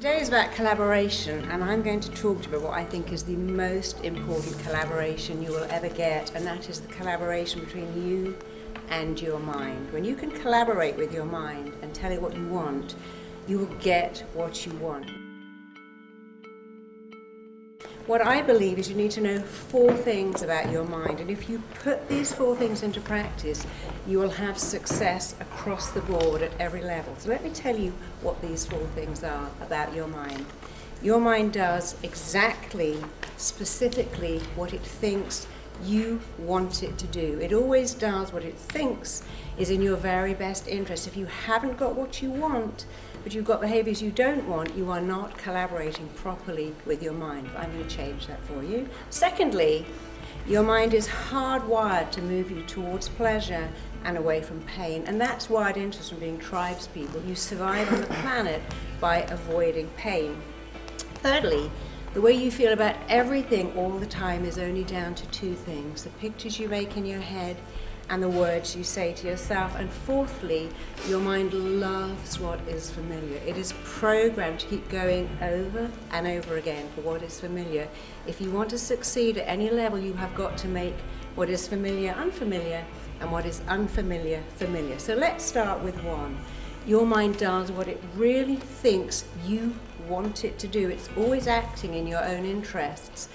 Today is about collaboration, and I'm going to talk to you about what I think is the most important collaboration you will ever get, and that is the collaboration between you and your mind. When you can collaborate with your mind and tell it what you want, you will get what you want. What I believe is you need to know 4 things about your mind, and if you put these 4 things into practice, you will have success across the board at every level. So let me tell you what these 4 things are about your mind. Your mind does exactly, specifically, what it thinks you want it to do. It always does what it thinks is in your very best interest. If you haven't got what you want, but you've got behaviours you don't want, you are not collaborating properly with your mind. I'm going to change that for you. Secondly, your mind is hardwired to move you towards pleasure and away from pain, and that's wired into us from being tribes people. You survive on the planet by avoiding pain. Thirdly, the way you feel about everything all the time is only down to 2 things: the pictures you make in your head and the words you say to yourself. And fourthly, your mind loves what is familiar. It is programmed to keep going over and over again for what is familiar. If you want to succeed at any level, you have got to make what is familiar unfamiliar and what is unfamiliar familiar. So let's start with 1. Your mind does what it really thinks you want it to do. It's always acting in your own interests.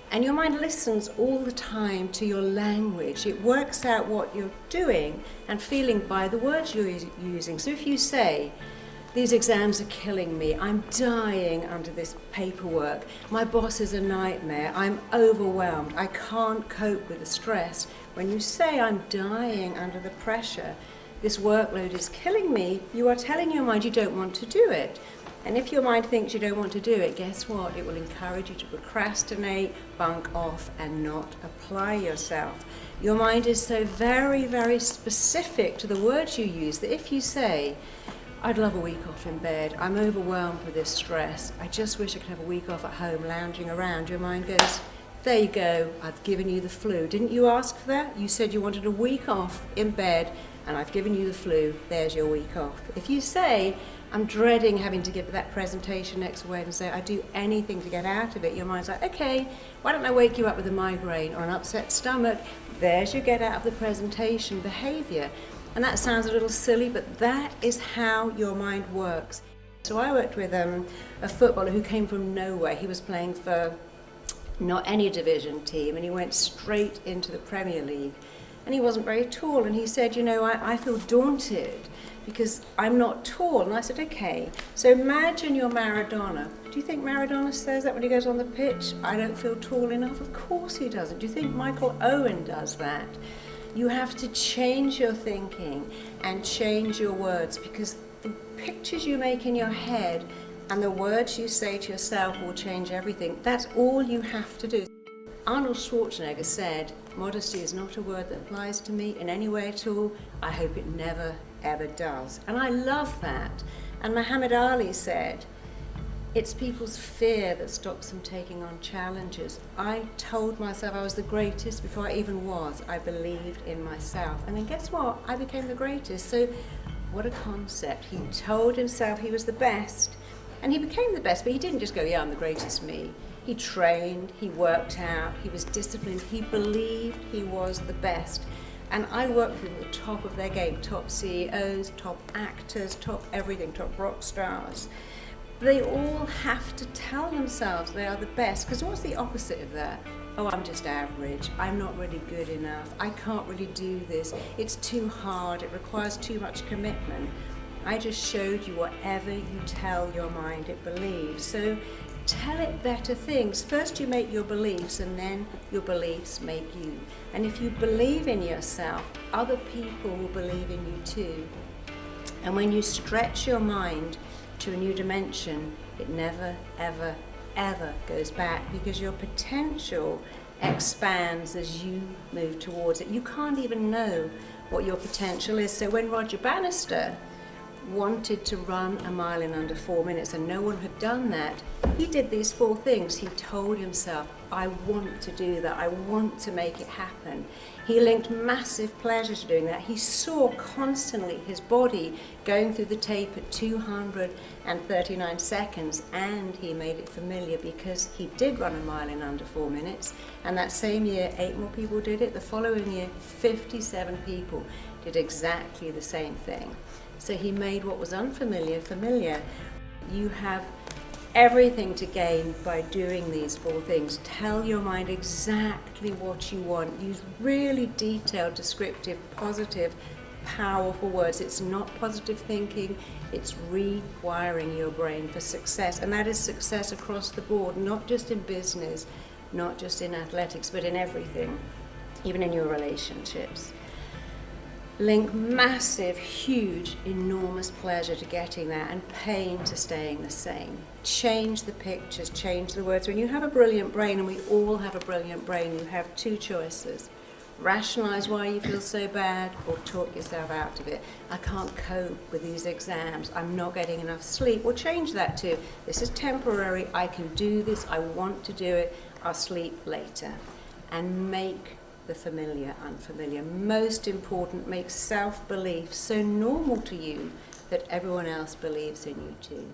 And your mind listens all the time to your language. It works out what you're doing and feeling by the words you're using. So if you say, "These exams are killing me, I'm dying under this paperwork, my boss is a nightmare, I'm overwhelmed, I can't cope with the stress." When you say, "I'm dying under the pressure, this workload is killing me," you are telling your mind you don't want to do it. And if your mind thinks you don't want to do it, guess what? It will encourage you to procrastinate, bunk off, and not apply yourself. Your mind is so very, very specific to the words you use that if you say, "I'd love a week off in bed, I'm overwhelmed with this stress, I just wish I could have a week off at home lounging around," your mind goes, "There you go, I've given you the flu. Didn't you ask for that? You said you wanted a week off in bed, and I've given you the flu. There's your week off." If you say, "I'm dreading having to give that presentation next Wednesday, I'd do anything to get out of it," your mind's like, "Okay, why don't I wake you up with a migraine or an upset stomach?" There's your get out of the presentation behaviour. And that sounds a little silly, but that is how your mind works. So I worked with a footballer who came from nowhere. He was playing for not any division team, and he went straight into the Premier League. And he wasn't very tall, and he said, I feel daunted because I'm not tall. And I said, okay, so imagine you're Maradona. Do you think Maradona says that when he goes on the pitch? "I don't feel tall enough"? Of course he doesn't. Do you think Michael Owen does that? You have to change your thinking and change your words, because the pictures you make in your head and the words you say to yourself will change everything. That's all you have to do. Arnold Schwarzenegger said, "Modesty is not a word that applies to me in any way at all. I hope it never, ever does." And I love that. And Muhammad Ali said, "It's people's fear that stops them taking on challenges." I told myself I was the greatest before I even was. I believed in myself. And then guess what? I became the greatest. So what a concept. He told himself he was the best, and he became the best, but he didn't just go, "Yeah, I'm the greatest me." He trained, he worked out, he was disciplined, he believed he was the best. And I worked with people at the top of their game, top CEOs, top actors, top everything, top rock stars. They all have to tell themselves they are the best, because what's the opposite of that? "Oh, I'm just average, I'm not really good enough, I can't really do this, it's too hard, it requires too much commitment." I just showed you whatever you tell your mind it believes. So tell it better things. First you make your beliefs, and then your beliefs make you. And if you believe in yourself, other people will believe in you too. And when you stretch your mind to a new dimension, it never, ever, ever goes back, because your potential expands as you move towards it. You can't even know what your potential is. So when Roger Bannister wanted to run a mile in under 4 minutes and no one had done that, he did these 4 things. He told himself, I want to do that, I want to make it happen. He linked massive pleasure to doing that. He saw constantly his body going through the tape at 239 seconds, and he made it familiar because he did run a mile in under 4 minutes, and that same year 8 more people did it. The following year 57 people did exactly the same thing. So he made what was unfamiliar familiar. You have everything to gain by doing these 4 things. Tell your mind exactly what you want. Use really detailed, descriptive, positive, powerful words. It's not positive thinking, it's rewiring your brain for success. And that is success across the board, not just in business, not just in athletics, but in everything, even in your relationships. Link massive, huge, enormous pleasure to getting there and pain to staying the same. Change the pictures, change the words. When you have a brilliant brain, and we all have a brilliant brain, you have 2 choices. Rationalize why you feel so bad, or talk yourself out of it. I can't cope with these exams, I'm not getting enough sleep. Or change that to, this is temporary, I can do this, I want to do it, I'll sleep later. And make the familiar unfamiliar. Most important, make self-belief so normal to you that everyone else believes in you too.